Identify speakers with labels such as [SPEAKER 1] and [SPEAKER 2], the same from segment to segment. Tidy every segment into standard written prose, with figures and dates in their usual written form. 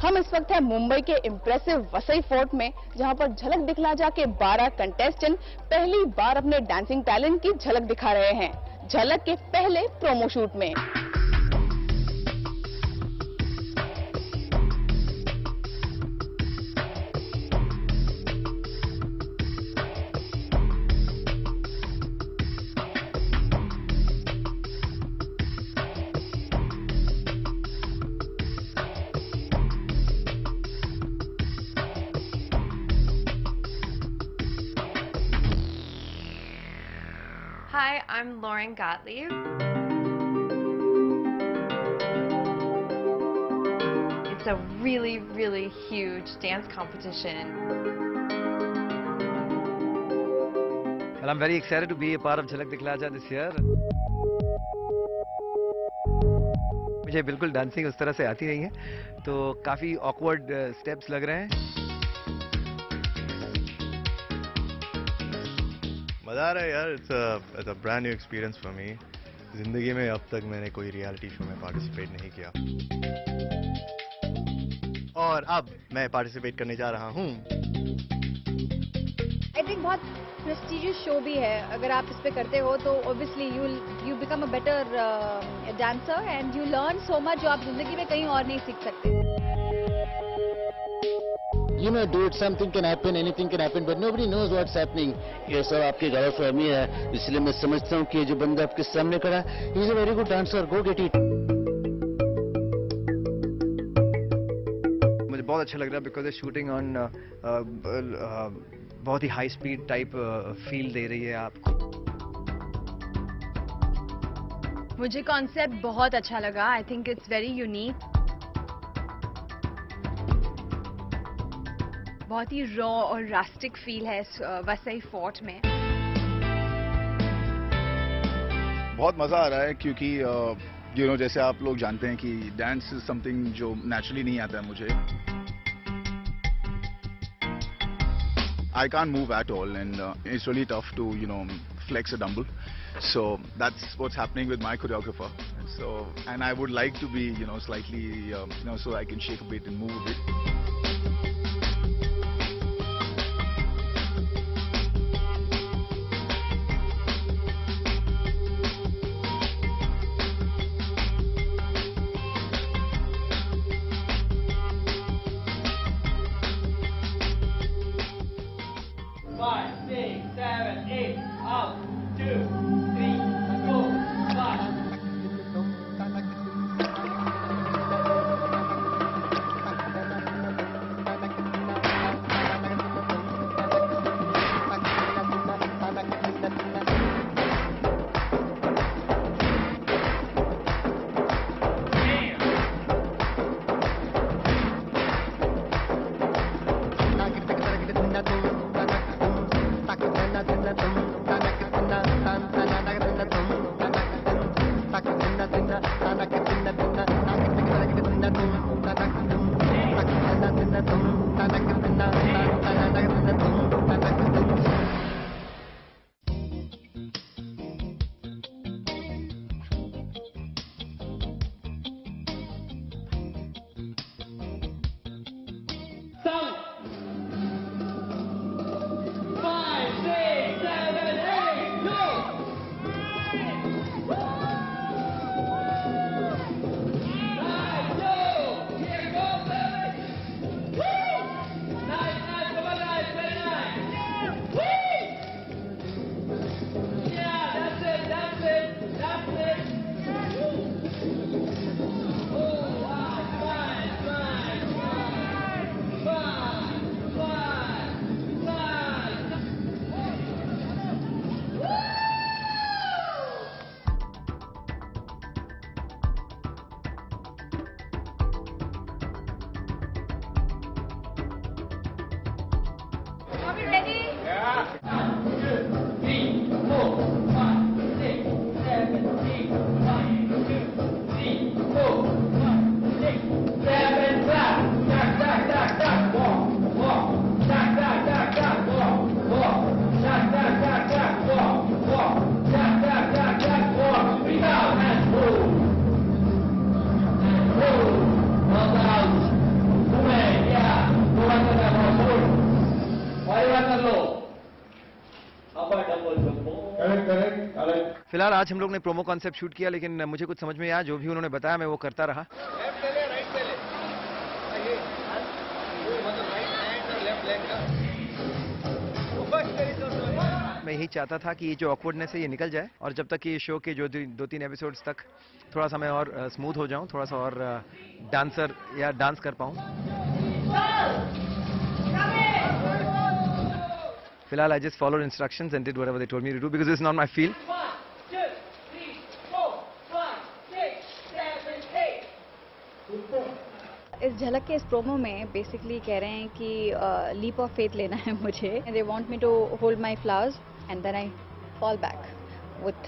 [SPEAKER 1] हम इस वक्त है मुंबई के इम्प्रेसिव वसई फोर्ट में, जहां पर झलक दिखला जा के 12 कंटेस्टेंट पहली बार अपने डांसिंग टैलेंट की झलक दिखा रहे हैं, झलक के पहले प्रोमो शूट में।
[SPEAKER 2] Hi, I'm Lauren Gottlieb. It's a really, really huge dance competition.
[SPEAKER 3] Well, I'm very excited to be a part of Jhalak Dikhla Ja this year. मुझे बिल्कुल डांसिंग उस तरह से आती नहीं है, तो काफी ऑकवर्ड स्टेप्स लग रहे हैं।
[SPEAKER 4] मजा आ रहा है यार। It's a brand new experience for me. जिंदगी में अब तक मैंने कोई रियलिटी शो में पार्टिसिपेट नहीं किया, और अब मैं पार्टिसिपेट करने जा रहा हूँ।
[SPEAKER 5] आई थिंक बहुत प्रेस्टिजियस शो भी है। अगर आप इस पे करते हो तो obviously you become a better dancer and you learn so much जो आप जिंदगी में कहीं और नहीं सीख सकते।
[SPEAKER 6] You know, dude, something can happen, anything can happen, but nobody knows what's happening. ये सब आपकी गलतफहमी है, इसलिए मैं समझता हूँ कि जो बंदा आपके सामने खड़ा है, he is a very good dancer. Go get it.
[SPEAKER 3] मुझे बहुत अच्छा लग रहा है बिकॉज शूटिंग ऑन बहुत ही हाई स्पीड टाइप फील दे रही है आपको।
[SPEAKER 2] मुझे कॉन्सेप्ट बहुत अच्छा लगा। I think it's very unique. बहुत ही रॉ और रास्टिक फील है इस वसई फोर्ट में।
[SPEAKER 7] बहुत मजा आ रहा है क्योंकि यू नो, जैसे आप लोग जानते हैं कि डांस इज समथिंग जो नेचुरली नहीं आता है मुझे। I can't move at all, and it's really tough to, you know, flex a dumbbell. So that's what's happening with my choreographer. So, and I would like to be, you know, slightly, you know, so I can shake a bit and move a bit.
[SPEAKER 3] फिलहाल आज हम लोग ने promo concept shoot किया, लेकिन मुझे कुछ समझ में आया, जो भी उन्होंने बताया मैं वो करता रहा। मैं यही चाहता था कि ये जो ऑकवर्डनेस है ये निकल जाए, और जब तक ये शो के जो 2-3 एपिसोड्स तक थोड़ा सा मैं और स्मूथ हो जाऊं, थोड़ा सा और डांसर या डांस कर पाऊं। फिलहाल I just followed instructions and did whatever they told me to do because it's not my field.
[SPEAKER 5] इस झलक के इस प्रोमो में बेसिकली कह रहे हैं कि लीप ऑफ फेथ लेना है मुझे. They want me to hold my flowers and then I fall back with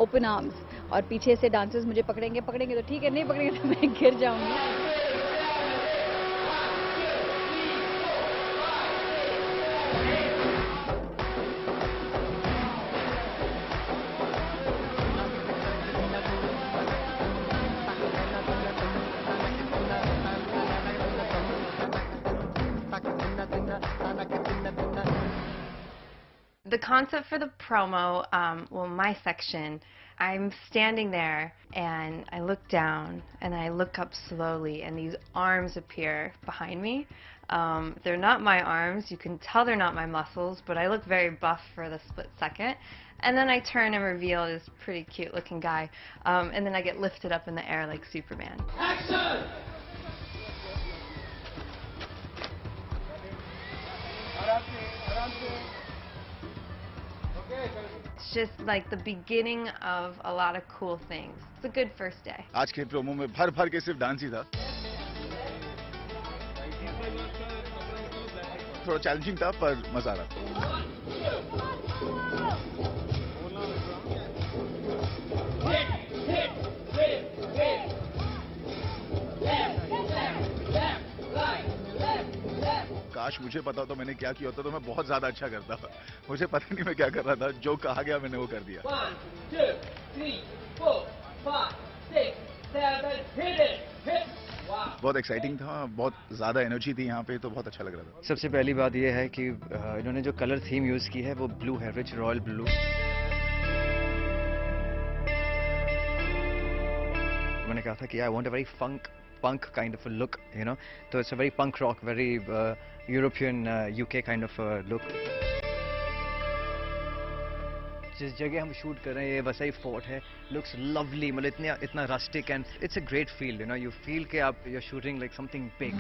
[SPEAKER 5] open arms. और पीछे से डांसर्स मुझे पकड़ेंगे तो ठीक है, नहीं पकड़ेंगे तो मैं गिर जाऊंगी.
[SPEAKER 2] The concept for the promo, well, my section, I'm standing there and I look down and I look up slowly and these arms appear behind me. They're not my arms, you can tell they're not my muscles, but I look very buff for the split second. And then I turn and reveal this pretty cute looking guy, and then I get lifted up in the air like Superman.
[SPEAKER 8] Action!
[SPEAKER 2] It's just like the beginning of a lot of cool things. It's a good first day.
[SPEAKER 7] आज के promo में भर के सिर्फ dance ही था. थोड़ा challenging था पर मजा आ रहा. काश मुझे पता हो तो मैंने क्या किया होता तो मैं बहुत ज्यादा अच्छा करता. मुझे पता नहीं मैं क्या कर रहा था. जो कहा गया मैंने वो कर दिया.
[SPEAKER 8] 1, 2, 3, 4, 5, 6, 7, hit it.
[SPEAKER 7] बहुत एक्साइटिंग था, बहुत ज्यादा एनर्जी थी यहाँ पे, तो बहुत अच्छा लग रहा था.
[SPEAKER 3] सबसे पहली बात ये है कि इन्होंने जो कलर थीम यूज की है वो ब्लू है, रिच रॉयल ब्लू. मैंने कहा था कि I want a very punk kind of a look, you know, so it's a very punk rock, very European UK kind of look. जिस जगह हम शूट कर रहे हैं ये वसई फोर्ट है, looks lovely, मतलब इतना rustic and it's a great feel, you know, you feel कि आप you're shooting like something big.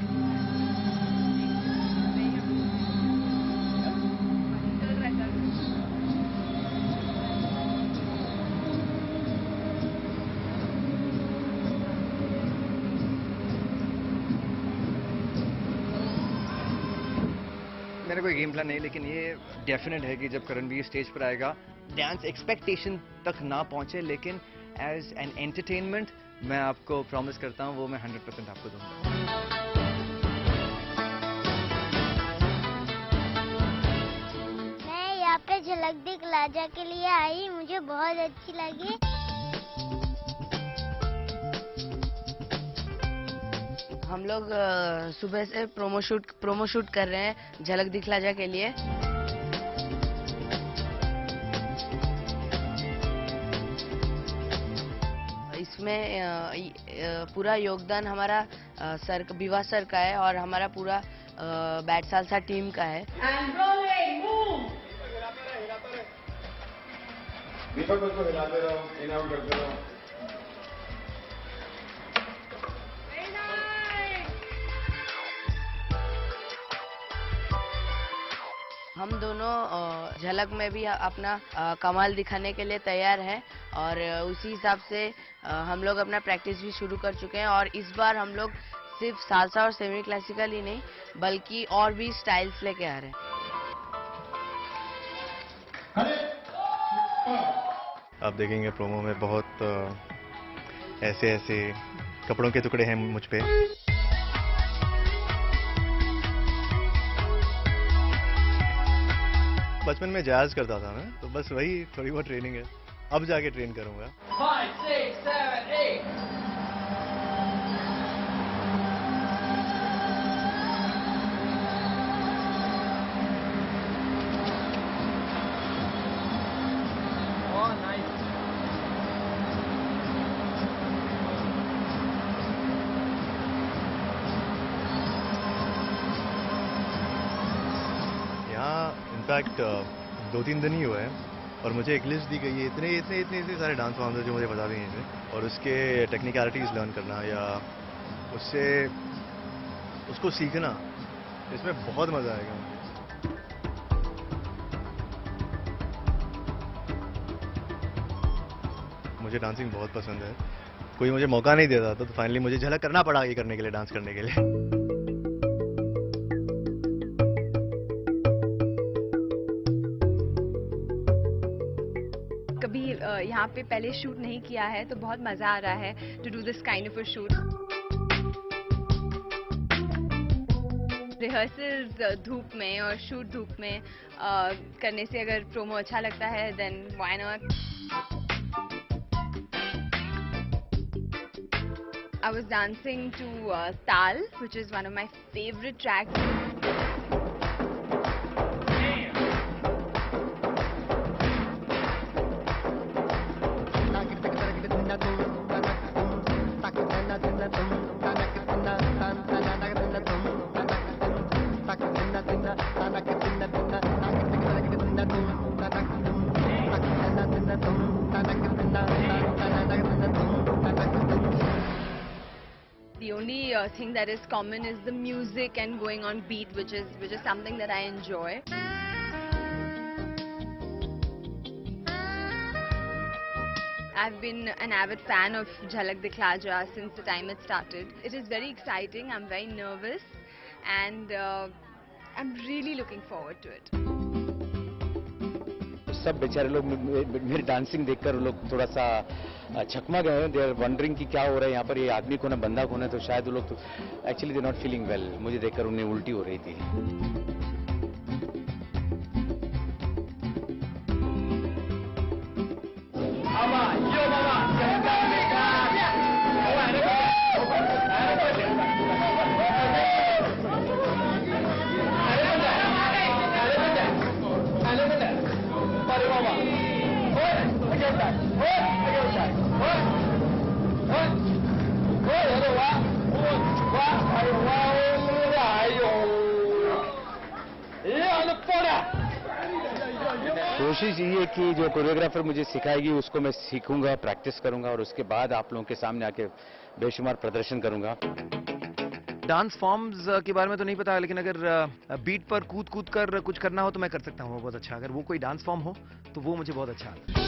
[SPEAKER 3] मेरा कोई गेम प्लान नहीं, लेकिन ये डेफिनेट है कि जब करणवीर स्टेज पर आएगा डांस एक्सपेक्टेशन तक ना पहुंचे, लेकिन एज एन एंटरटेनमेंट मैं आपको प्रॉमिस करता हूं वो मैं 100% आपको दूंगा.
[SPEAKER 9] मैं यहाँ पे झलक दिखला जा के लिए आई, मुझे बहुत अच्छी लगी.
[SPEAKER 10] हम लोग सुबह से प्रोमो शूट कर रहे हैं झलक दिखला जा के लिए. इसमें पूरा योगदान हमारा विवाह सर का है और हमारा पूरा बैट सालसा टीम का है.
[SPEAKER 11] दीपक को हिलाते रहो, इन आउट करते रहो.
[SPEAKER 10] हम दोनों झलक में भी अपना कमाल दिखाने के लिए तैयार हैं और उसी हिसाब से हम लोग अपना प्रैक्टिस भी शुरू कर चुके हैं. और इस बार हम लोग सिर्फ सालसा और सेमी क्लासिकल ही नहीं बल्कि और भी स्टाइल्स लेके आ रहे हैं.
[SPEAKER 4] आप देखेंगे प्रोमो में बहुत ऐसे कपड़ों के टुकड़े हैं मुझ पे. बचपन में जैज करता था मैं, तो बस वही थोड़ी बहुत ट्रेनिंग है. अब जाके ट्रेन करूंगा.
[SPEAKER 8] 5, 6, 7, 8.
[SPEAKER 4] इनफैक्ट 2-3 दिन ही हुए हैं और मुझे एक लिस्ट दी गई है, इतने सारे डांस फॉर्म्स हैं जो मुझे पता भी नहीं थे, और उसके टेक्निकलिटीज़ लर्न करना या उससे उसको सीखना, इसमें बहुत मज़ा आएगा मुझे। मुझे डांसिंग बहुत पसंद है, कोई मुझे मौका नहीं देता था, तो फाइनली मुझे झलक करना पड़ा ये करने के लिए, डांस करने के लिए।
[SPEAKER 12] कभी यहाँ पे पहले शूट नहीं किया है तो बहुत मज़ा आ रहा है to do this kind of a shoot. Rehearsals धूप में और शूट धूप में करने से अगर प्रोमो अच्छा लगता है then why not. I was dancing to Tal, which is one of my favorite tracks. The only thing that is common is the music and going on beat, which is something that I enjoy. I've been an avid fan of Jhalak Dikhla Ja since the time it started. It is very exciting. I'm very nervous, and I'm really looking forward to it.
[SPEAKER 6] सब बेचारे लोग मेरी dancing देखकर लोग थोड़ा सा छकमा गए हैं। दे आर वंडरिंग कि क्या हो रहा है यहाँ पर, ये आदमी कौन है, बंदा कौन है। तो शायद वो लोग तो actually they not feeling well. मुझे देखकर उन्हें उल्टी हो रही थी। कोशिश ये है कि जो कोरियोग्राफर मुझे सिखाएगी उसको मैं सीखूंगा, प्रैक्टिस करूंगा और उसके बाद आप लोगों के सामने आके बेशुमार प्रदर्शन करूंगा।
[SPEAKER 3] डांस फॉर्म्स के बारे में तो नहीं पता, लेकिन अगर बीट पर कूद कूद कर कुछ करना हो तो मैं कर सकता हूँ, वो बहुत अच्छा। अगर वो कोई डांस फॉर्म हो तो वो मुझे बहुत अच्छा आता है।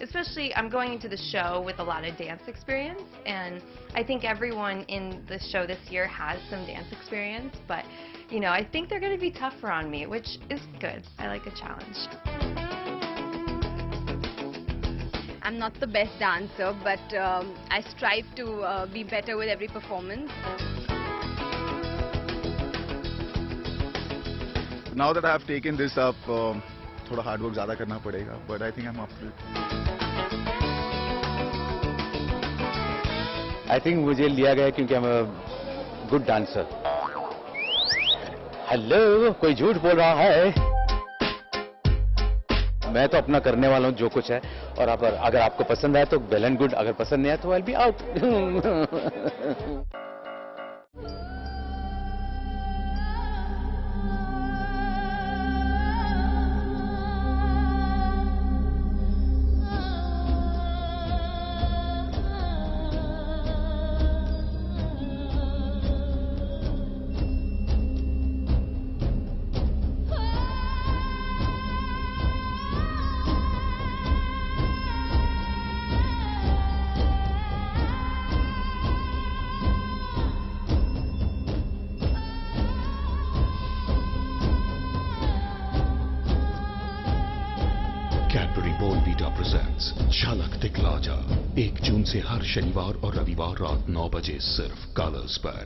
[SPEAKER 2] Especially, I'm going into the show with a lot of dance experience, and I think everyone in the show this year has some dance experience, but, you know, I think they're going to be tougher on me, which is good. I like a challenge.
[SPEAKER 12] I'm not the best dancer, but I strive to be better with every performance.
[SPEAKER 7] Now that I have taken this up, थोड़ा hard work ज़्यादा करना पड़ेगा, but I think I'm up to it.
[SPEAKER 6] I think मुझे लिया गया क्योंकि I'm a good dancer. Hello, कोई झूठ बोल रहा है? मैं तो अपना करने वाला हूँ जो कुछ है, और अगर आपको पसंद आए तो वेल एंड गुड, अगर पसंद नहीं आए तो I'll be out.
[SPEAKER 13] Cadbury Bournvita presents झलक दिखला जा 1 जून से हर शनिवार और रविवार रात 9 बजे सिर्फ कलर्स पर।